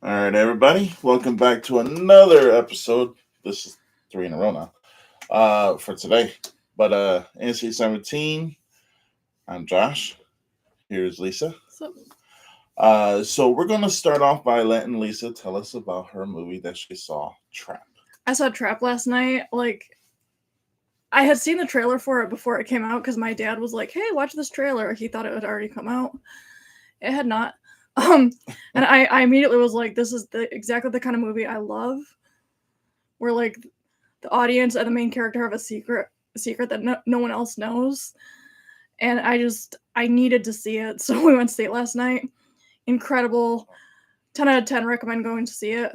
All right, everybody. Welcome back to another episode. This is three in a row now. For today. But NC-17. I'm Josh. Here's Lisa. So So we're gonna start off by letting Lisa tell us about her movie that she saw, Trap. I saw Trap last night. I had seen the trailer for it before it came out because my dad was like, "Hey, watch this trailer." He thought it had already come out. It had not. And I immediately was like, "This is exactly the kind of movie I love, where like the audience and the main character have a secret that no one else knows." And I needed to see it, so we went to see it last night. Incredible, 10 out of 10. Recommend going to see it.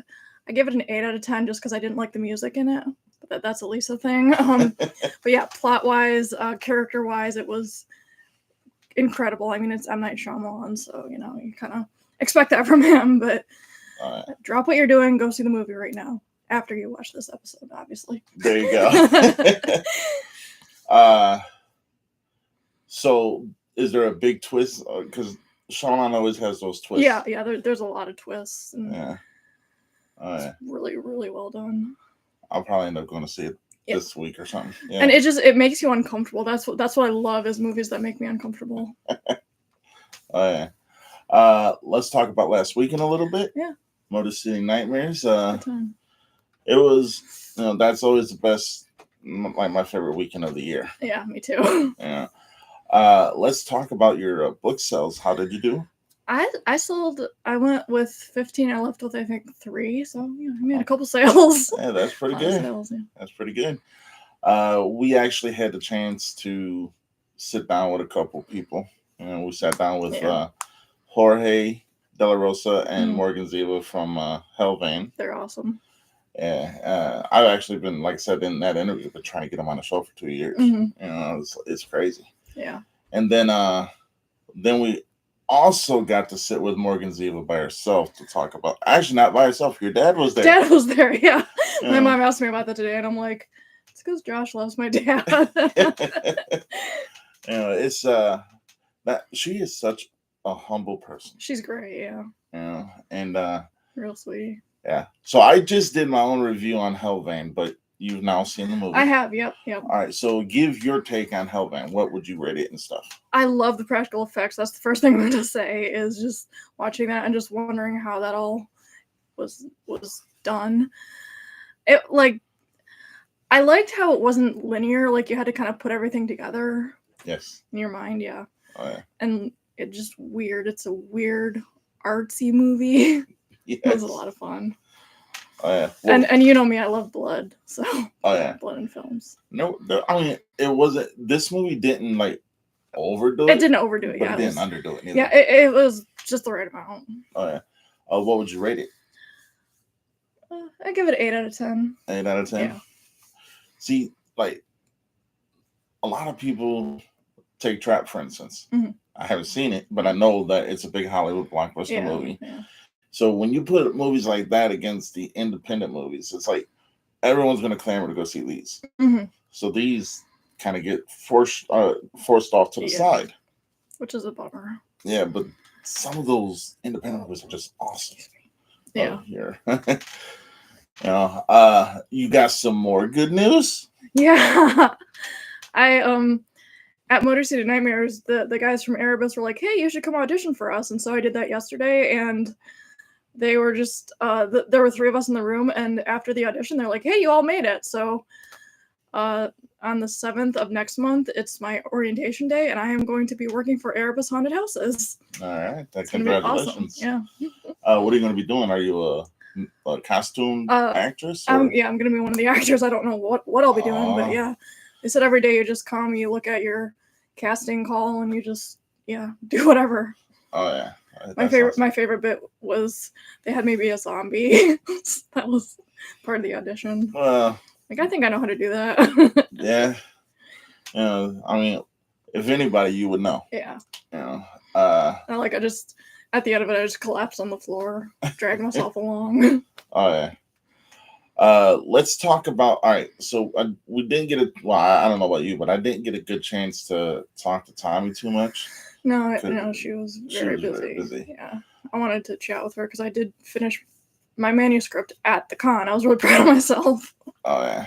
I give it an 8 out of 10 just because I didn't like the music in it. But that's at least a thing. But yeah, plot-wise, character-wise, it was incredible. I mean, it's M. Night Shyamalan, so, you kind of expect that from him. But drop what you're doing, go see the movie right now. After you watch this episode, obviously. There you go. So, is there a big twist? Because Shyamalan always has those twists. Yeah. There's a lot of twists. And Yeah. it's really, really well done. I'll probably end up going to see it this week or something. Yeah. And it makes you uncomfortable. That's what I love is movies that make me uncomfortable. Yeah. Let's talk about last weekend a little bit. Yeah. Motor City Nightmares. It was, that's always the best, like my favorite weekend of the year. Yeah, me too. Yeah. Let's talk about your book sales. How did you do? I went with 15. I left with, I think, 3. So, I made a couple sales. Yeah, that's pretty good. That's pretty good. We actually had the chance to sit down with a couple people. We sat down with Jorge De La Rosa and Morgan Ziva from Hellvein. They're awesome. Yeah. I've actually been, like I said, in that interview, but trying to get them on the show for 2 years. It's crazy. Yeah. And then we also got to sit with Morgan Ziva by herself to talk about. Actually, not by herself. Your dad was there. Dad was there. Yeah. My mom asked me about that today, and I'm like, it's because Josh loves my dad. It's that she is such a humble person. She's great. Yeah. And real sweet. Yeah. So I just did my own review on Hellvein, but you've now seen the movie. I have. Yep. All right. So give your take on Hellvein. What would you rate it and stuff? I love the practical effects. That's the first thing I'm going to say is just watching that and just wondering how that all was done. I liked how it wasn't linear. Like you had to kind of put everything together. Yes. In your mind. Yeah. Oh, yeah. And it's just weird. It's a weird artsy movie. Yes. It was a lot of fun. Oh, yeah. Well, and you know me, I love blood. So blood in films. No, I mean it wasn't. This movie didn't overdo it. It didn't overdo it. But Yeah, it didn't underdo it. Neither. Yeah, it was just the right amount. Oh yeah. What would you rate it? I give it 8 out of 10. 8 out of 10. Yeah. See, a lot of people take Trap, for instance. Mm-hmm. I haven't seen it, but I know that it's a big Hollywood blockbuster movie. Yeah. So when you put movies like that against the independent movies, it's like everyone's going to clamor to go see these. Mm-hmm. So these kind of get forced off to the side, which is a bummer. Yeah, but some of those independent movies are just awesome. Yeah. Here. You got some more good news? Yeah. At Motor City Nightmares, the guys from Erebus were like, "Hey, you should come audition for us." And so I did that yesterday, and they were just there were 3 of us in the room, and after the audition they're like, "Hey, you all made it." So on the 7th of next month, it's my orientation day, and I am going to be working for Erebus Haunted Houses. All right. Congratulations. Awesome. Yeah. What are you going to be doing? Are you a costume actress? Yeah, I'm going to be one of the actors. I don't know what I'll be doing, but yeah. They said every day you just come, you look at your casting call, and you just do whatever. Oh yeah. My favorite bit was they had me be a zombie. That was part of the audition. Well, I think I know how to do that. Yeah. I mean, if anybody, you would know. Yeah. I just at the end of it, I just collapsed on the floor, dragged myself along. Oh yeah. Let's talk about. All right. So we didn't get I don't know about you, but I didn't get a good chance to talk to Tommy too much. No, she was very busy. Yeah, I wanted to chat with her because I did finish my manuscript at the con. I was really proud of myself. Oh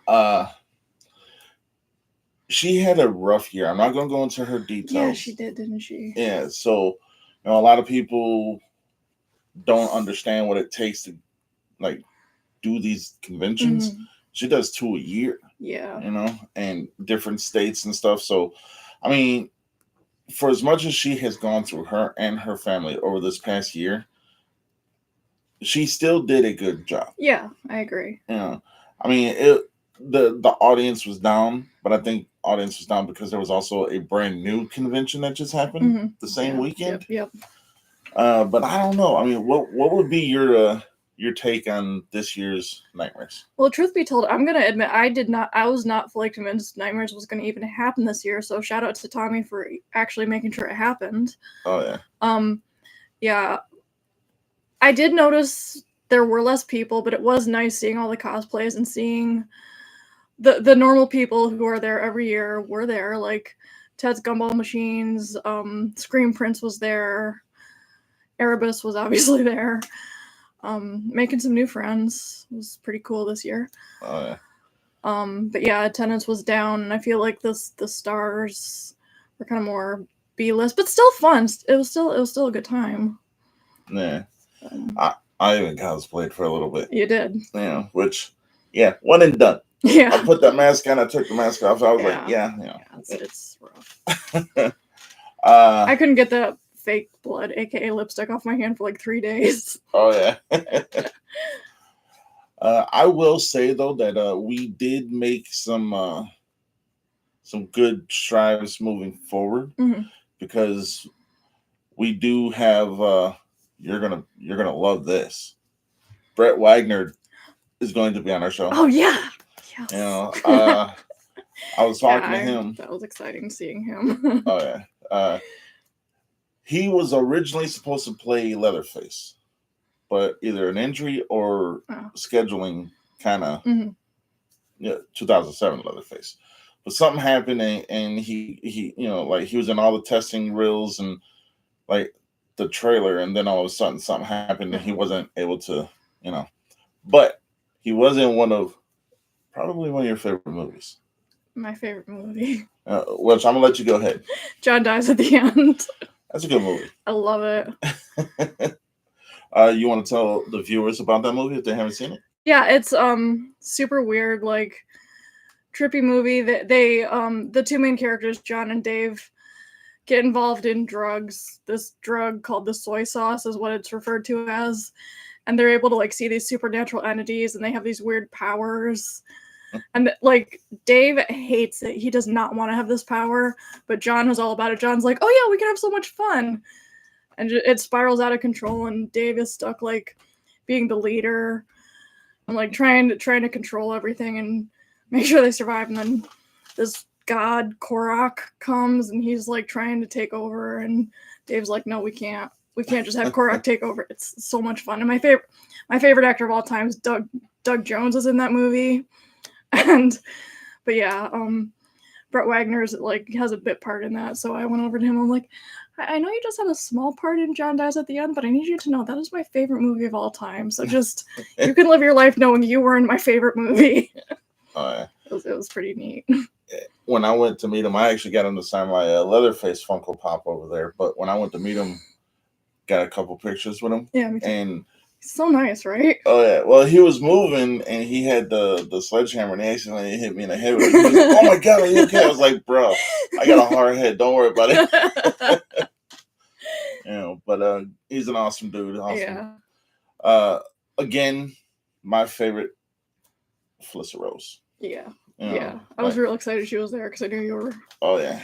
yeah. She had a rough year. I'm not going to go into her details. Yeah, she did, didn't she? Yeah. So, a lot of people don't understand what it takes to like do these conventions. Mm-hmm. She does 2 a year. Yeah. And different states and stuff. So, I mean, for as much as she has gone through, her and her family over this past year, she still did a good job. Yeah, I agree. I mean, the audience was down, but I think audience was down because there was also a brand new convention that just happened the same weekend. Yep. But I don't know. I mean, what would be your take on this year's Nightmares? Well, truth be told, I'm gonna admit I was not fully convinced Nightmares was gonna even happen this year. So shout out to Tommy for actually making sure it happened. Oh yeah. Yeah. I did notice there were less people, but it was nice seeing all the cosplays and seeing the normal people who are there every year were there. Like Ted's Gumball Machines, Scream Prince was there, Erebus was obviously there. Making some new friends was pretty cool this year. Oh yeah. But yeah, attendance was down, and I feel like the stars were kind of more B-list, but still fun. It was still a good time. Yeah. I even cosplayed for a little bit. You did. Yeah, which, one and done. Yeah. I put that mask on. I took the mask off. I was like, it's rough. I couldn't get the fake blood, aka lipstick, off my hand for like 3 days. Oh yeah. I will say though that we did make some good strides moving forward, because we do have. You're gonna love this. Brett Wagner is going to be on our show. Oh yeah. Yes. I was talking to him. That was exciting seeing him. Oh yeah. He was originally supposed to play Leatherface, but either an injury or scheduling kind of 2007 Leatherface. But something happened, and he like he was in all the testing reels and like the trailer, and then all of a sudden something happened and he wasn't able to, but he was in probably one of your favorite movies. My favorite movie. Which I'm gonna let you go ahead. John dies at the end. That's a good movie. I love it. You want to tell the viewers about that movie if they haven't seen it? Yeah, it's super weird, like trippy movie. That they the two main characters, John and Dave, get involved in drugs. This drug called the soy sauce is what it's referred to as, and they're able to like see these supernatural entities, and they have these weird powers. And like Dave hates it. He does not want to have this power, but John is all about it. John's like, "Oh yeah, we can have so much fun," and it spirals out of control. And Dave is stuck like being the leader and like trying to control everything and make sure they survive. And then this god Korok comes and he's like trying to take over, and Dave's like, "No, we can't just have Korok take over." It's so much fun. And my favorite actor of all time is Doug Jones is in that movie. But yeah, Brett Wagner's like has a bit part in that. So I went over to him. I'm like, I know you just had a small part in John Dies at the End, but I need you to know that is my favorite movie of all time. So just you can live your life knowing you were in my favorite movie. Oh yeah, it was pretty neat. When I went to meet him, I actually got him to sign my Leatherface Funko Pop over there. But when I went to meet him, got a couple pictures with him. Yeah, me too. And so nice, right? Oh yeah. Well, he was moving and he had the sledgehammer and he accidentally hit me in the head with it. He was like, "Oh my god, are you okay?" I was like, "Bro, I got a hard head. Don't worry about it." But he's an awesome dude. Awesome. Yeah. Again, my favorite, Felissa Rose. Yeah. Yeah. I was real excited she was there because I knew you were. Oh yeah.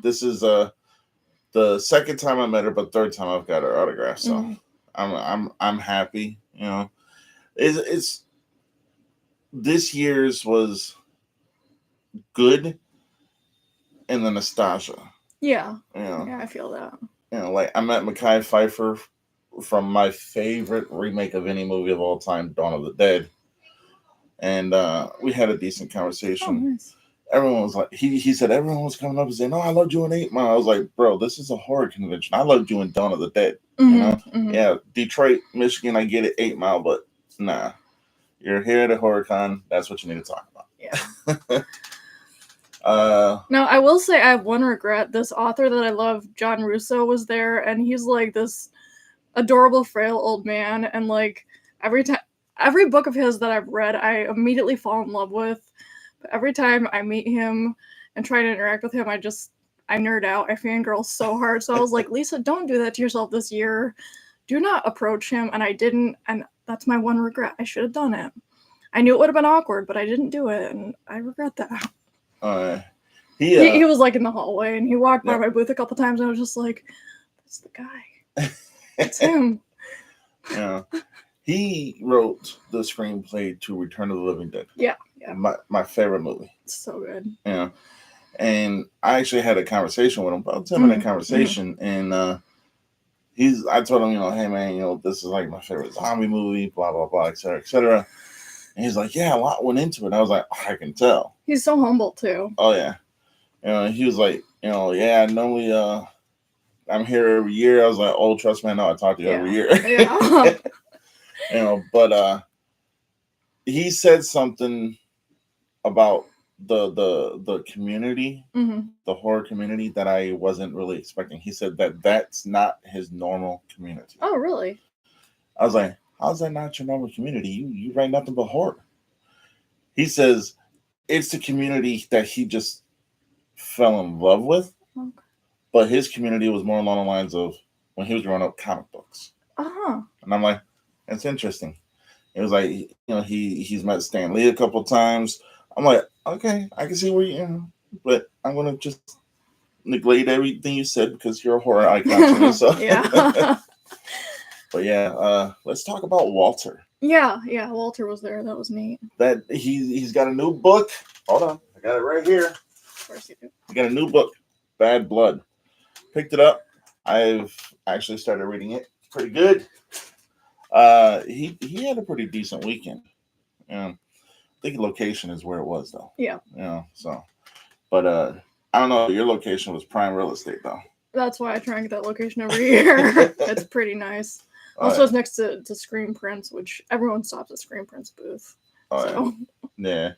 This is the second time I met her, but third time I've got her autograph. So. I'm happy, It's this year's was good in the nostalgia. Yeah. Yeah, I feel that. Like I met Mekhi Phifer from my favorite remake of any movie of all time, Dawn of the Dead. And we had a decent conversation. Oh, nice. Everyone was like, he said everyone was coming up and saying, "Oh, I loved you in 8 Mile." I was like, "Bro, this is a horror convention. I loved you in Dawn of the Dead." You know, yeah, Detroit, Michigan, I get it, 8 Mile, but nah, you're here at a HorrorCon. That's what you need to talk about. Yeah. Now, I will say I have one regret. This author that I love, John Russo, was there, and he's like this adorable, frail old man. And like every book of his that I've read, I immediately fall in love with. But every time I meet him and try to interact with him, I nerd out. I fangirl so hard. So I was like, Lisa, don't do that to yourself this year. Do not approach him. And I didn't. And that's my one regret. I should have done it. I knew it would have been awkward, but I didn't do it. And I regret that. He was like in the hallway and he walked by my booth a couple times. And I was just like, that's the guy. It's him. Yeah. He wrote the screenplay to Return of the Living Dead. Yeah. My favorite movie. It's so good. Yeah. And I actually had a conversation with him, about a 10-minute conversation, and I told him, hey man, this is like my favorite zombie movie, blah blah blah, et cetera, et cetera. And he's like, yeah, a lot went into it. I was like, I can tell. He's so humble too. Oh yeah. He was like, yeah, normally I'm here every year. I was like, oh, trust me, I know I talk to you every year. Yeah. But he said something about the community, the horror community, that I wasn't really expecting. He said that's not his normal community. Oh, really? I was like, how's that not your normal community? You write nothing but horror. He says it's the community that he just fell in love with. Okay. But his community was more along the lines of when he was growing up, comic books. And I'm like, that's interesting. It was like, he's met Stan Lee a couple times. I'm like, okay, I can see where but I'm gonna just neglect everything you said because you're a horror icon to me. So yeah. But yeah, let's talk about Walter. Yeah, Walter was there. That was neat. That he's got a new book. Hold on, I got it right here. Of course you do. He got a new book, Bad Blood. Picked it up. I've actually started reading it. Pretty good. He had a pretty decent weekend. I think location is where it was though. Yeah. So, but I don't know. Your location was prime real estate though. That's why I try and get that location every year. It's pretty nice. Also, it's next to Screen Prints, which everyone stops at Screen Prints booth. Yeah.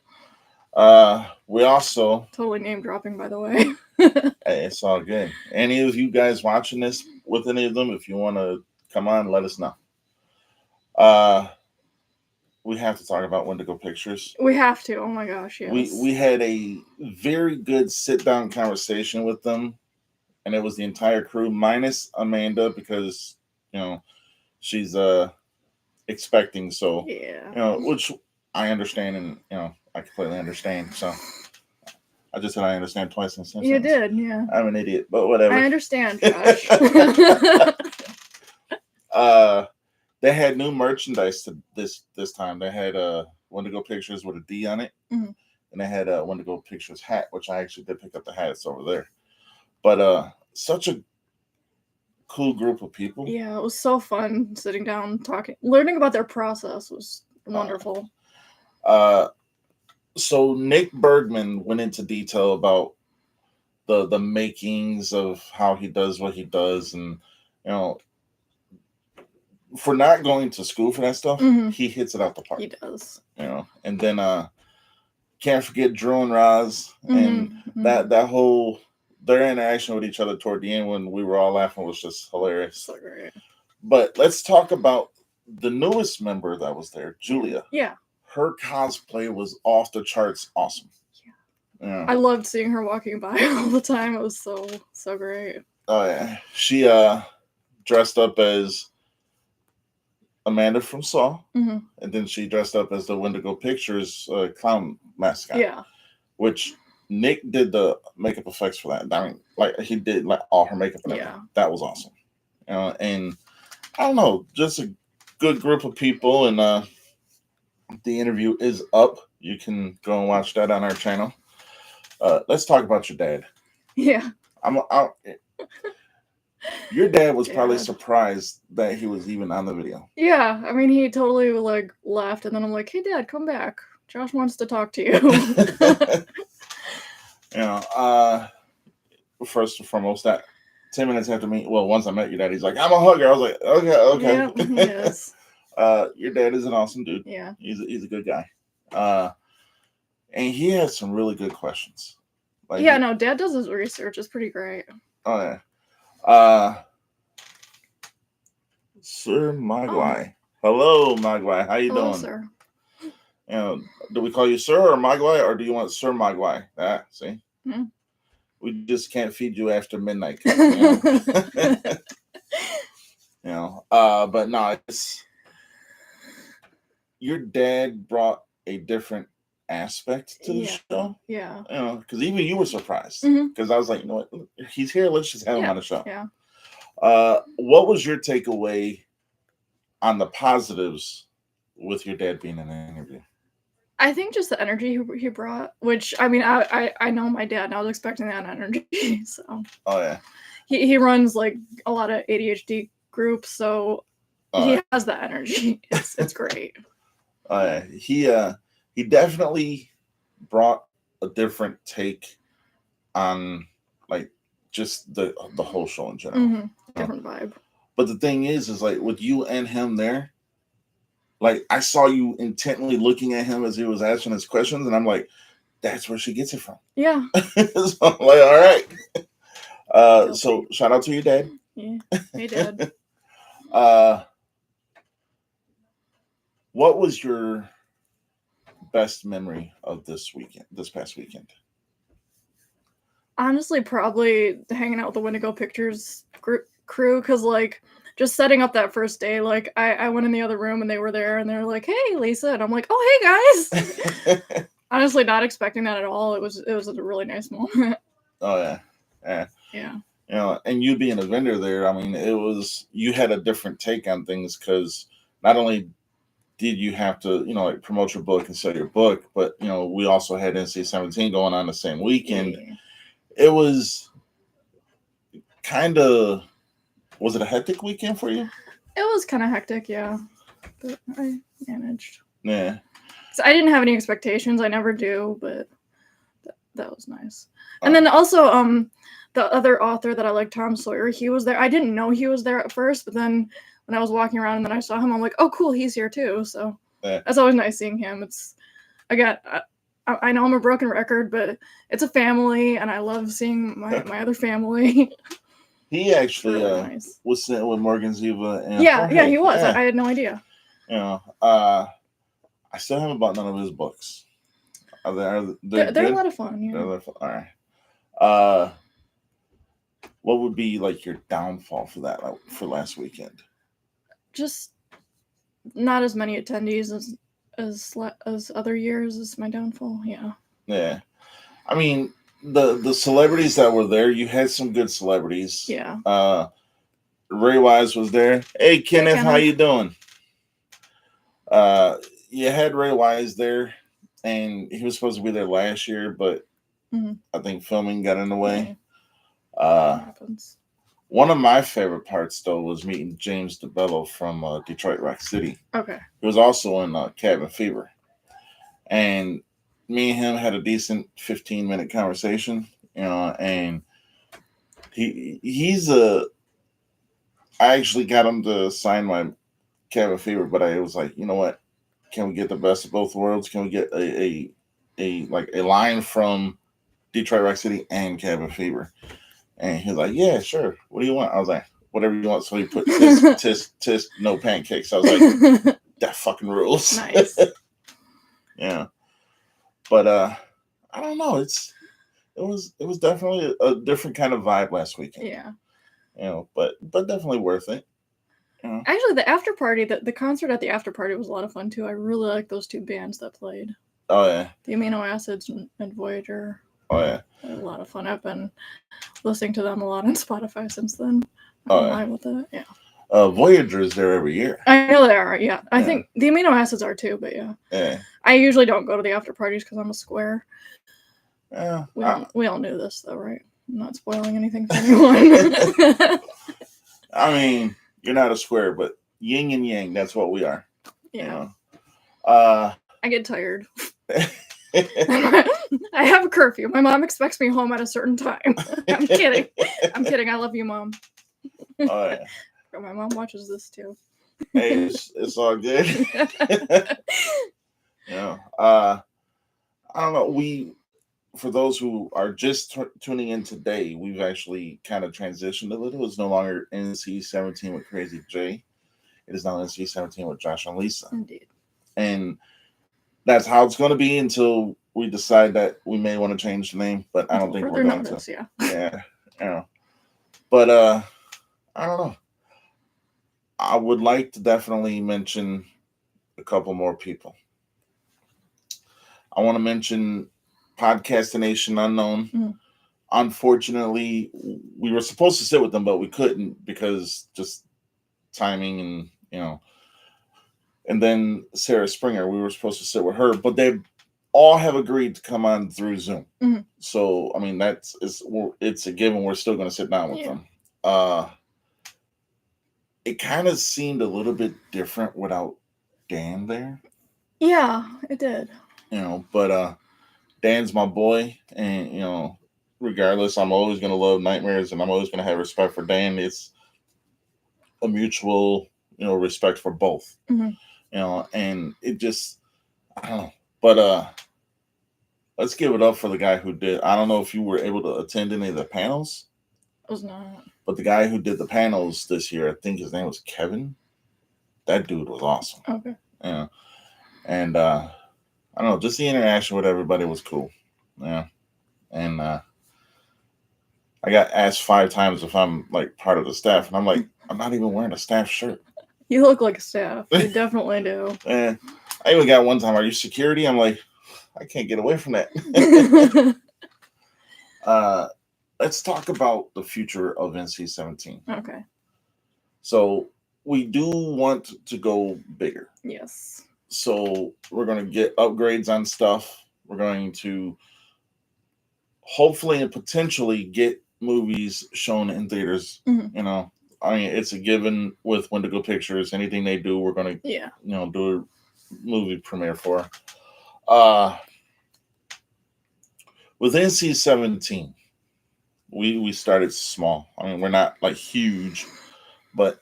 We also totally name dropping, by the way. Hey, it's all good. Any of you guys watching this with any of them, if you want to come on, let us know. We have to talk about Wendigo Pictures. We have to. Oh my gosh, yes. We had a very good sit down conversation with them, and it was the entire crew minus Amanda because she's expecting. So which I understand, and I completely understand. So I just said I understand twice in a sentence. You did, yeah. I'm an idiot, but whatever. I understand, Josh. They had new merchandise this time. They had Wendigo Pictures with a D on it, and they had a Wendigo Pictures hat, which I actually did pick up the hat. It's over there. But such a cool group of people. Yeah, it was so fun sitting down, talking, learning about their process was wonderful. So Nick Bergman went into detail about the makings of how he does what he does, and for not going to school for that stuff, he hits it out the park. He does. And then can't forget Drew and Roz, and that whole their interaction with each other toward the end when we were all laughing was just hilarious. So great. But let's talk about the newest member that was there, Julia. Yeah. Her cosplay was off the charts awesome. Yeah. I loved seeing her walking by all the time. It was so great. Oh yeah. She dressed up as Amanda from Saw, and then she dressed up as the Wendigo Pictures clown mascot. Yeah. Which Nick did the makeup effects for that. I mean, like he did like all her makeup and everything. That was awesome. And I don't know, just a good group of people, and the interview is up. You can go and watch that on our channel. Let's talk about your dad. Yeah. Your dad was probably surprised that he was even on the video. Yeah, I mean, he totally laughed, and then I'm like, "Hey, Dad, come back. Josh wants to talk to you." First and foremost, that 10 minutes after me, well, once I met your dad, he's like, I'm a hugger. I was like, okay. Yeah, he is. Your dad is an awesome dude. Yeah. He's a good guy. And he has some really good questions. Like, no, Dad does his research. It's pretty great. Oh, yeah. Sir Magwai. Hello, Magwai. How you doing? Sir. Do we call you Sir or Magwai, or do you want Sir Magwai? See? Mm-hmm. We just can't feed you after midnight. But no, it's your dad brought a different aspect to the show. Yeah. Because even you were surprised. Because I was like, you know what? He's here. Let's just have him on the show. Yeah. What was your takeaway on the positives with your dad being in an interview? I think just the energy he brought, which, I mean, I know my dad, and I was expecting that energy, so. Oh, yeah. He runs, like, a lot of ADHD groups, so he has that energy. It's great. Oh, yeah. He definitely brought a different take on, like, just the whole show in general. Different vibe. But the thing is like, with you and him there, like, I saw you intently looking at him as he was asking his questions, and I'm like, that's where she gets it from. Yeah. So I'm like, all right. So shout out to your dad. Yeah. Hey, Dad. What was your best memory of this past weekend? Honestly, probably hanging out with the Wendigo Pictures crew, because, like, just setting up that first day, like, I went in the other room and they were there and they were like, hey, Lisa. And I'm like, oh, hey, guys. Honestly, not expecting that at all. It was a really nice moment. Oh, yeah. Yeah. Yeah. And you being a vendor there, I mean, you had a different take on things, because not only did you have to, like, promote your book and sell your book, but, we also had NC-17 going on the same weekend. Yeah. It was kind of, was it a hectic weekend for you? It was kind of hectic, yeah. But I managed. Yeah. So I didn't have any expectations. I never do, but that was nice. And then also, the other author that I like, Tom Sawyer, he was there. I didn't know he was there at first, but then when I was walking around and then I saw him, I'm like, oh, cool, he's here too. So that's always nice seeing him. I know I'm a broken record, but it's a family, and I love seeing my other family. He actually was sitting with Morgan Ziva. And yeah, he was. I had no idea. I still haven't bought none of his books. They're a lot of fun. Yeah. They're a lot of fun. All right. What would be, like, your downfall for that, like, for last weekend? Just not as many attendees as other years is my downfall. Yeah. Yeah. I mean, the celebrities that were there, you had some good celebrities. Yeah. Ray Wise was there. Hey, Kenneth, how you doing? You had Ray Wise there, and he was supposed to be there last year, but I think filming got in the way. Happens. One of my favorite parts, though, was meeting James DeBello from Detroit Rock City. Okay. He was also in Cabin Fever. And me and him had a decent 15-minute conversation, and he's I actually got him to sign my Cabin Fever, but I was like, you know what? Can we get the best of both worlds? Can we get a line from Detroit Rock City and Cabin Fever? And he was like, yeah, sure. What do you want? I was like, whatever you want. So he put tisk, no pancakes. I was like, that fucking rules. Nice. Yeah. But I don't know. It was definitely a different kind of vibe last weekend. Yeah. But definitely worth it. Actually, the after party, the concert at the after party was a lot of fun too. I really like those two bands that played. Oh yeah. The Amino Acids and Voyager. Oh yeah. A lot of fun. I've been listening to them a lot on Spotify since then. I'm live with it. Yeah. Voyager is there every year. I know they are. Yeah. I think the Amino Acids are too. But yeah. Yeah. I usually don't go to the after parties because I'm a square. Yeah. We all knew this though, right? I'm not spoiling anything for anyone. I mean, you're not a square, but yin and yang. That's what we are. Yeah. I get tired. I have a curfew. My mom expects me home at a certain time. I'm kidding. I'm kidding. I love you, Mom. Oh yeah. My mom watches this too. Hey, it's all good. Yeah. I don't know. For those who are just tuning in today, we've actually kind of transitioned a little. It's no longer NC-17 with Crazy J. It is now NC-17 with Josh and Lisa. Indeed. And that's how it's going to be until we decide that we may want to change the name. But I don't think we're going to. Yeah. Yeah. Yeah. But I don't know. I would like to definitely mention a couple more people. I want to mention Podcastination Unknown. Mm-hmm. Unfortunately, we were supposed to sit with them, but we couldn't because just timing and and then Sarah Springer, we were supposed to sit with her, but they all have agreed to come on through Zoom. Mm-hmm. So I mean it's a given. We're still going to sit down with them. It kind of seemed a little bit different without Dan there. Yeah, it did. But Dan's my boy, and regardless, I'm always gonna love Nightmares, and I'm always gonna have respect for Dan. It's a mutual, respect for both. Mm-hmm. And it just, I don't know. But let's give it up for the guy who did. I don't know if you were able to attend any of the panels. I was not. But the guy who did the panels this year, I think his name was Kevin. That dude was awesome. Okay. Yeah. And I don't know, just the interaction with everybody was cool. Yeah. And I got asked 5 times if I'm like part of the staff, and I'm like, I'm not even wearing a staff shirt. You look like a staff. You definitely do. And I even got one time, are you security? I'm like, I can't get away from that. Let's talk about the future of NC-17. Okay. So we do want to go bigger. Yes. So we're going to get upgrades on stuff. We're going to hopefully and potentially get movies shown in theaters. Mm-hmm. I mean, it's a given with Wendigo Pictures. Anything they do, we're going to, do a movie premiere for. With NC-17, we started small. I mean, we're not like huge, but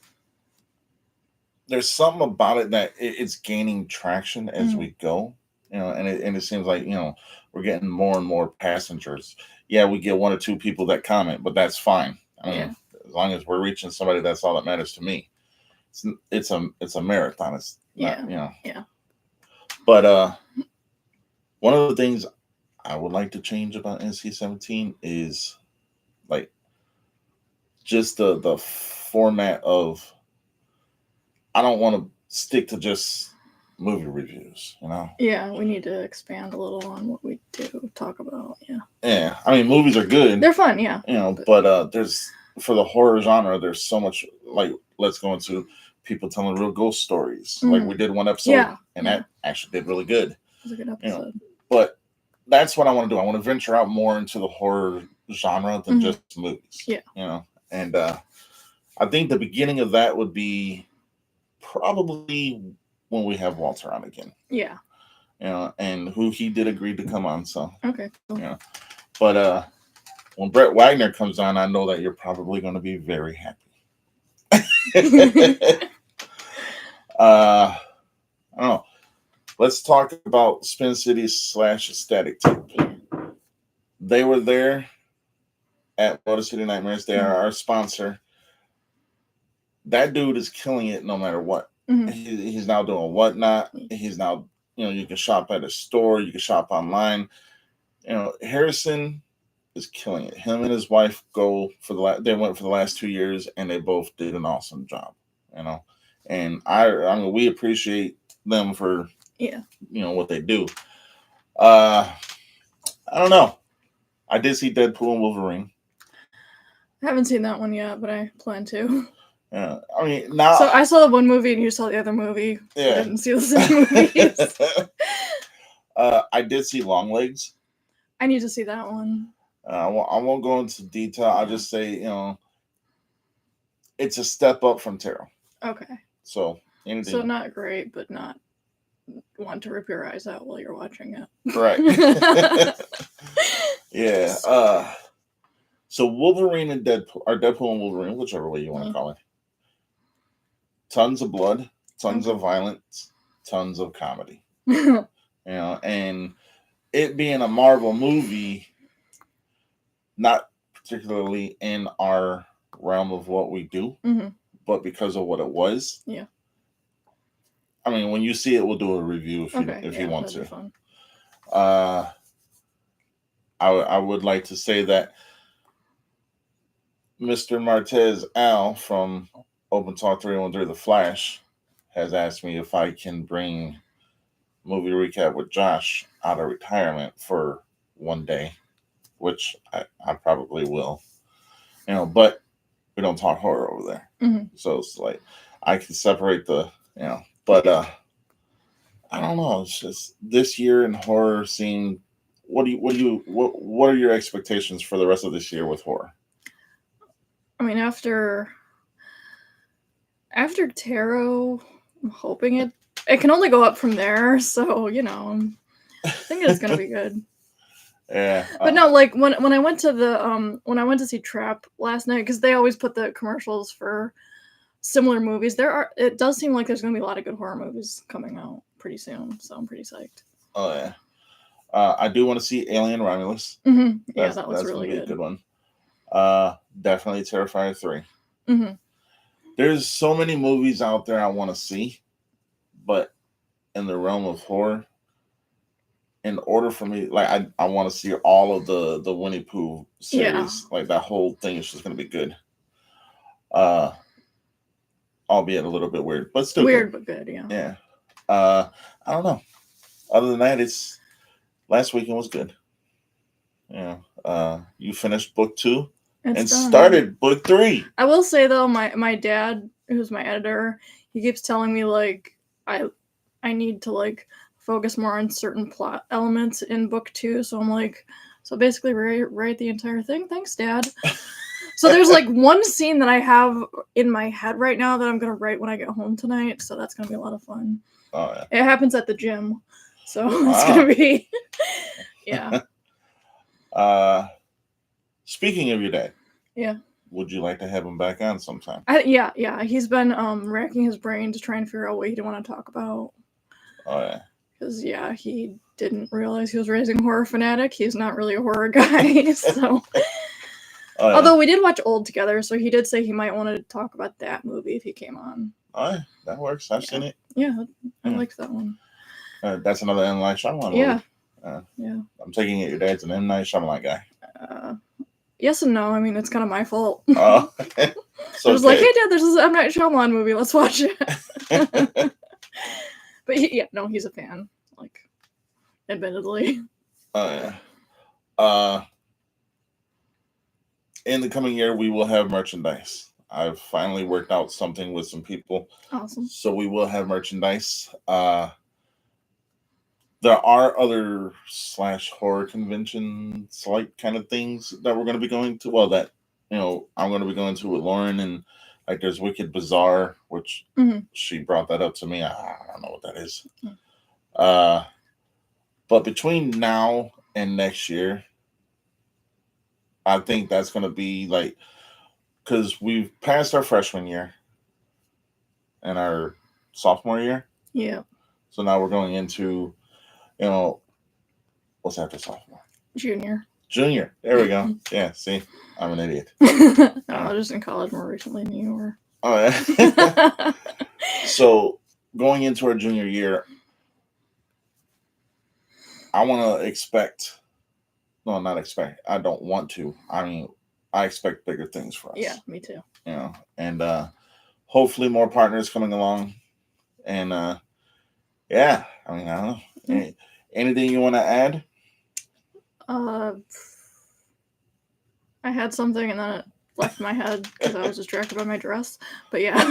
there's something about it that it's gaining traction as we go, and it seems like, we're getting more and more passengers. Yeah, we get 1 or 2 people that comment, but that's fine. I mean, as long as we're reaching somebody, that's all that matters to me. It's a marathon. It's not, Yeah. But one of the things I would like to change about NC-17 is like just the format of, I don't want to stick to just movie reviews, Yeah, we need to expand a little on what we do talk about. Yeah, I mean, movies are good. They're fun, yeah. But there's, for the horror genre, there's so much, like, let's go into people telling real ghost stories. Mm-hmm. Like we did one episode, and that actually did really good. It was a good episode. But that's what I want to do. I want to venture out more into the horror genre than just movies. Yeah. And I think the beginning of that would be probably when we have Walter on again. Yeah. And who he did agree to come on. So okay. Cool. But when Brett Wagner comes on, I know that you're probably going to be very happy. I don't know. Let's talk about Spin City / Static Tape. They were there at Motor City Nightmares. They are our sponsor. That dude is killing it no matter what. Mm-hmm. He's now doing whatnot. He's now, you can shop at a store. You can shop online. Harrison is killing it. Him and his wife they went for the last 2 years, and they both did an awesome job. And I mean, we appreciate them for what they do. I don't know. I did see Deadpool and Wolverine. I haven't seen that one yet, but I plan to. Yeah, I mean, now. So I saw the one movie and you saw the other movie. Yeah. I didn't see the same movies. I did see Longlegs. I need to see that one. I won't go into detail. I'll just say, it's a step up from Tarot. Okay. So anything. So not great, but not want to rip your eyes out while you're watching it. Right. Yeah. So Wolverine and Deadpool, or Deadpool and Wolverine, whichever way you want to call it. Tons of blood, tons of violence, tons of comedy. And it being a Marvel movie, not particularly in our realm of what we do, but because of what it was. Yeah. I mean, when you see it, we'll do a review if you want to. Fun. I would like to say that Mr. Martez Al from Open Talk 313 The Flash has asked me if I can bring Movie Recap with Josh out of retirement for one day, which I probably will. But we don't talk horror over there. So it's like I can separate the, but I don't know. It's just this year in horror scene. What are your expectations for the rest of this year with horror? I mean, after Tarot, I'm hoping it can only go up from there. So I'm thinking it's gonna be good. Yeah. But no, like when I went to when I went to see Trap last night, because they always put the commercials for similar movies. It does seem like there's gonna be a lot of good horror movies coming out pretty soon. So I'm pretty psyched. Oh yeah. I do want to see Alien Romulus. Yeah, that looks really good. A good one. Definitely Terrifier 3. There's so many movies out there I want to see, but in the realm of horror, in order for me, like I want to see all of the Winnie Pooh series. Yeah. Like that whole thing is just going to be good. Albeit a little bit weird, but still weird, but good. Yeah. Yeah. I don't know. Other than that, last weekend was good. Yeah. You finished book 2 and started book 3. I will say though, my dad, who's my editor, he keeps telling me like I need to like focus more on certain plot elements in book 2. So I'm like, so basically write the entire thing. Thanks, Dad. So there's like one scene that I have in my head right now that I'm gonna write when I get home tonight. So that's gonna be a lot of fun. Oh yeah. It happens at the gym, so it's gonna be yeah. Speaking of your dad. Yeah. Would you like to have him back on sometime? Yeah. He's been racking his brain to try and figure out what he didn't want to talk about. Oh yeah. Because he didn't realize he was raising a horror fanatic. He's not really a horror guy, so. Oh, yeah. Although we did watch Old together, so he did say he might want to talk about that movie if he came on. Oh yeah, that works. I've seen it. Yeah, I liked that one. That's another M. Night Shyamalan movie. Yeah. Yeah. I'm taking it your dad's an M. Night Shyamalan guy. Yes and no. I mean, it's kind of my fault. Oh. So I was like, hey, Dad, there's this M. Night Shyamalan movie. Let's watch it. But he's a fan. Like, admittedly. Oh yeah. In the coming year, we will have merchandise. I've finally worked out something with some people. Awesome. So we will have merchandise. There are other /horror conventions like kind of things that we're going to be going to. Well, that I'm going to be going to with Lauren, and like there's Wicked Bazaar, which she brought that up to me. I don't know what that is. But between now and next year, I think that's going to be like, because we've passed our freshman year and our sophomore year. Yeah. So now we're going into, what's after sophomore? Junior. There we go. Yeah, see, I'm an idiot. I was just in college more recently than you were. Oh, yeah. So going into our junior year, I want to expect. No, not expect. I don't want to. I mean, I expect bigger things for us. Yeah, me too. And hopefully more partners coming along. And yeah, I mean, I don't know. Anything you want to add? I had something and then it left my head because I was distracted by my dress. But yeah.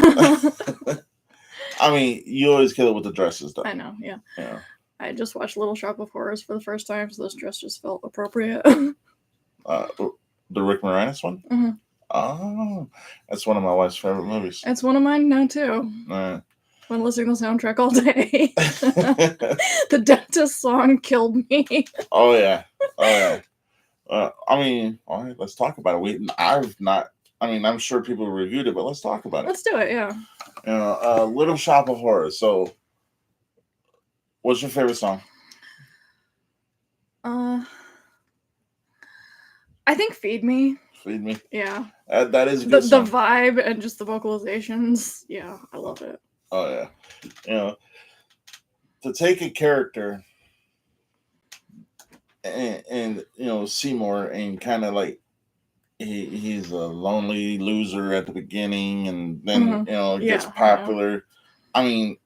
I mean, you always kill it with the dresses, though. I know, yeah. I just watched Little Shop of Horrors for the first time, so this dress just felt appropriate. The Rick Moranis one? Mm-hmm. Oh, that's one of my wife's favorite movies. It's one of mine now, too. Been listening to the soundtrack all day. The dentist song killed me. Oh yeah. I mean, all right, let's talk about it. I'm sure people reviewed it, but let's talk about it. Let's do it, yeah. Little Shop of Horrors. So, what's your favorite song? I think Feed Me. Feed Me? Yeah. That is a good song. The vibe and just the vocalizations. Yeah, I love it. Oh, yeah. To take a character and Seymour and kind of like he's a lonely loser at the beginning and then gets popular. Yeah. I mean,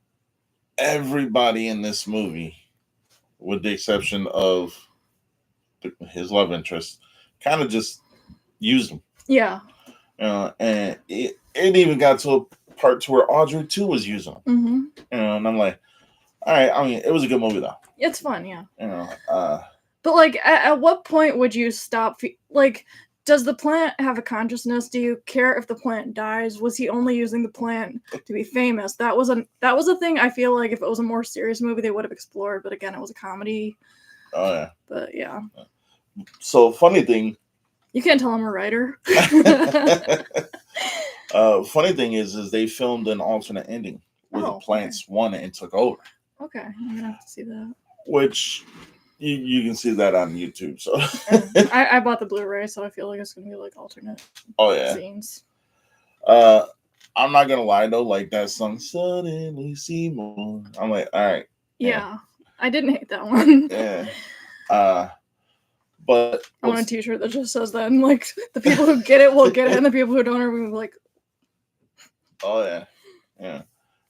everybody in this movie, with the exception of his love interest, kind of just used him. Yeah. And it even got to a part to where Audrey too was using him. Mm-hmm. And I'm like, all right. I mean, it was a good movie though. It's fun, yeah. But like, at what point would you stop? Like, does the plant have a consciousness? Do you care if the plant dies? Was he only using the plant to be famous? That was a thing. I feel like if it was a more serious movie, they would have explored. But again, it was a comedy. Oh yeah. But yeah. So funny thing. You can't tell I'm a writer. Funny thing is they filmed an alternate ending where the plants won it and took over. Okay, I'm gonna have to see that. Which you can see that on YouTube. So I bought the Blu-ray, so I feel like it's gonna be like alternate. Oh yeah. Scenes. I'm not gonna lie though, like that song "Suddenly Seymour." I'm like, all right. Yeah. I didn't hate that one. Yeah. But I want a T-shirt that just says that, and like the people who get it will get it, and the people who don't are gonna be like, oh yeah.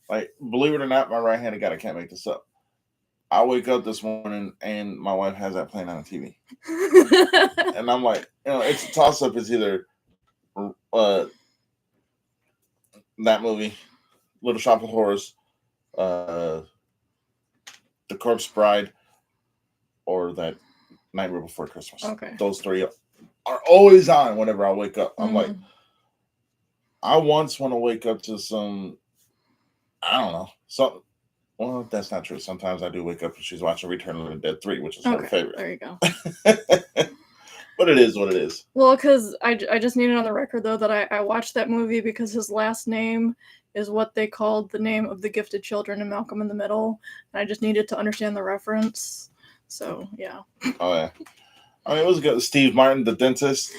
Like, believe it or not, my right-handed guy, I can't make this up. I wake up this morning and my wife has that playing on the TV, and I'm like, it's a toss-up. It's either that movie, Little Shop of Horrors, The Corpse Bride, or that Nightmare Before Christmas. Okay. Those three are always on whenever I wake up. I'm like, I once want to wake up to some, I don't know, something. Well, that's not true. Sometimes I do wake up and she's watching Return of the Dead 3, which is her favorite. There you go. But it is what it is. Well, because I just need it on the record, though, that I watched that movie because his last name is what they called the name of the gifted children in Malcolm in the Middle. And I just needed to understand the reference. So, yeah. Oh, yeah. I mean, it was good. Steve Martin, the dentist.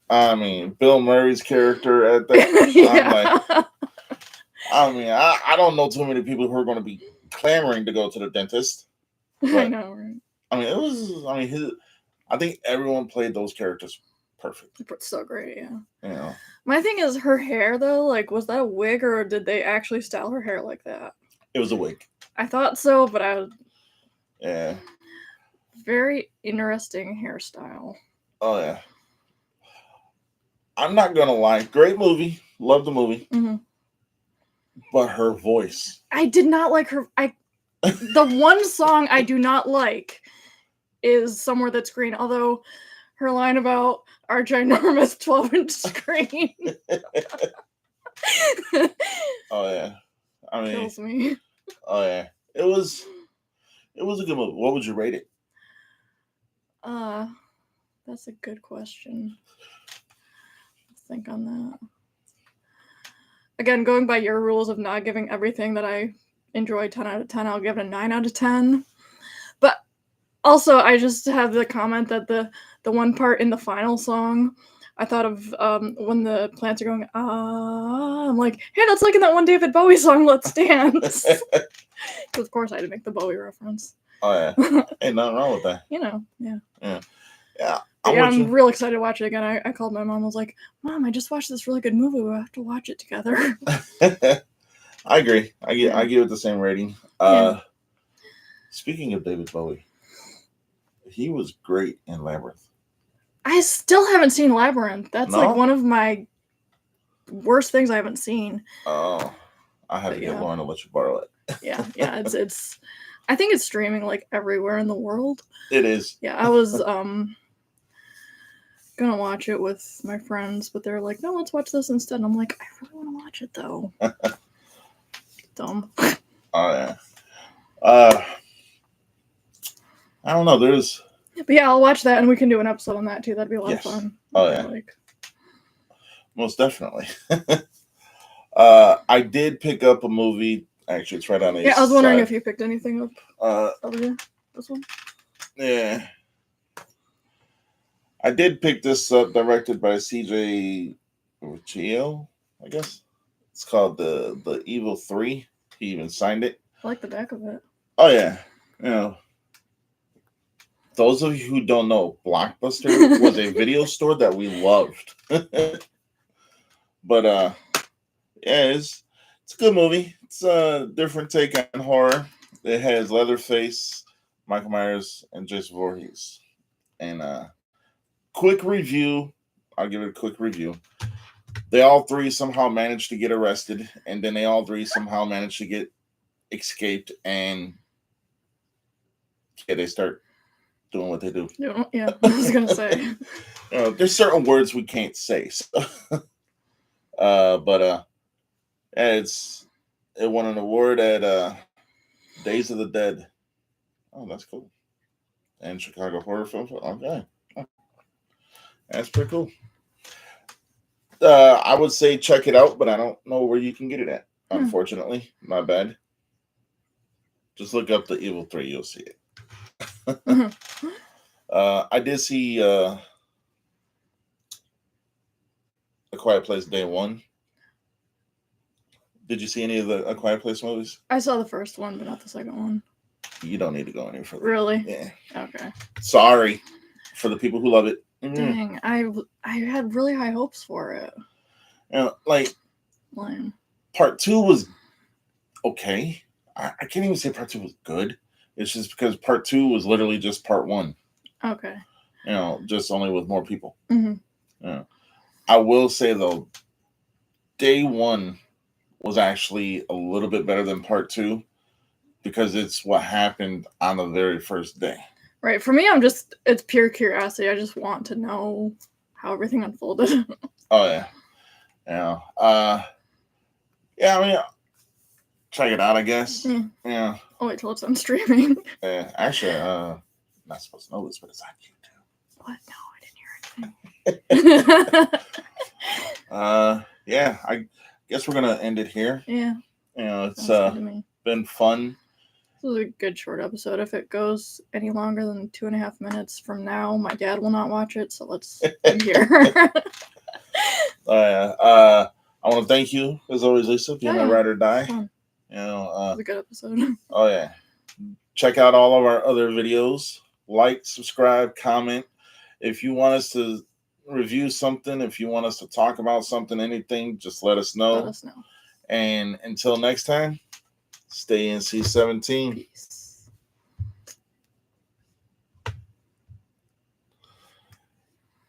I mean, Bill Murray's character at that. Yeah. I don't know too many people who are going to be clamoring to go to the dentist. I know, right? I think everyone played those characters perfect. So great, yeah. Yeah. My thing is her hair, though. Like, was that a wig or did they actually style her hair like that? It was a wig. I thought so, but Yeah. Very interesting hairstyle. Oh, yeah. I'm not going to lie. Great movie. Love the movie. Mm-hmm. But her voice. I did not like her. The one song I do not like is Somewhere That's Green, although her line about our ginormous 12-inch screen. Oh, yeah. I mean, kills me. Oh, yeah. It was a good movie. What would you rate it? That's a good question. Let's think on that. Again, going by your rules of not giving everything that I enjoy 10 out of 10, I'll give it a 9 out of 10. But also, I just have the comment that the one part in the final song, I thought of when the plants are going, I'm like, hey, that's like in that one David Bowie song, Let's Dance. Of course, I had to make the Bowie reference. Oh, yeah. Ain't nothing wrong with that. Yeah. Yeah. I'm real excited to watch it again. I called my mom. I was like, Mom, I just watched this really good movie. We'll have to watch it together. I agree. I give it the same rating. Speaking of David Bowie, he was great in Labyrinth. I still haven't seen Labyrinth. That's like one of my worst things I haven't seen. Oh, I have to get Lauren to let you borrow it. Yeah. It's. I think it's streaming like everywhere in the world. It is. Yeah, I was gonna watch it with my friends, but they're like, no, let's watch this instead. And I'm like, I really want to watch it though. dumb. Oh yeah. I don't know. There's. But yeah, I'll watch that, and we can do an episode on that too. That'd be a lot of fun. Oh yeah. Most definitely. I did pick up a movie. Actually, it's right on the. Yeah, I was wondering if you picked anything up. Over here. This one. Yeah. I did pick this up, directed by C.J. Riccio, I guess. It's called the Evil 3. He even signed it. I like the back of it. Oh yeah. You know, those of you who don't know, Blockbuster was a video store that we loved. But yeah, it's a good movie. It's a different take on horror. It has Leatherface, Michael Myers, and Jason Voorhees. And quick review. I'll give it a quick review. They all three somehow managed to get arrested, and then they all three somehow managed to get escaped, and yeah, they start doing what they do. Yeah, I was gonna say. There's certain words we can't say. So. But it won an award at Days of the Dead. Oh, that's cool. And Chicago Horror Film. Okay, that's pretty cool. I would say check it out, but I don't know where you can get it at. Unfortunately, my bad. Just look up the Evil 3, you'll see it. I did see A Quiet Place Day 1. Did you see any of the A Quiet Place movies? I saw the first one, but not the second one. You don't need to go any further. Really? Yeah. Okay. Sorry for the people who love it. Dang, I had really high hopes for it. Like Lame. Part 2 was okay. I can't even say Part 2 was good. It's just because Part 2 was literally just Part 1. Okay. Just only with more people. Mm-hmm. I will say though, Day 1 was actually a little bit better than Part 2 because it's what happened on the very first day. Right. For me, it's pure curiosity. I just want to know how everything unfolded. Oh yeah. Yeah. I mean, check it out, I guess. Yeah. Oh, wait till it's on streaming. Yeah. Actually, not supposed to know this, but it's on YouTube. What? No, I didn't hear anything. Yeah. I guess we're gonna end it here. Yeah. It's been fun. This was a good short episode. If it goes any longer than 2.5 minutes from now, my dad will not watch it. So let's end here. I want to thank you as always, Lisa, being a ride or die. It was a good episode. Oh yeah. Check out all of our other videos. Like, subscribe, comment. If you want us to review something, if you want us to talk about something, anything, just let us know. Let us know. And until next time, stay NC-17. Peace.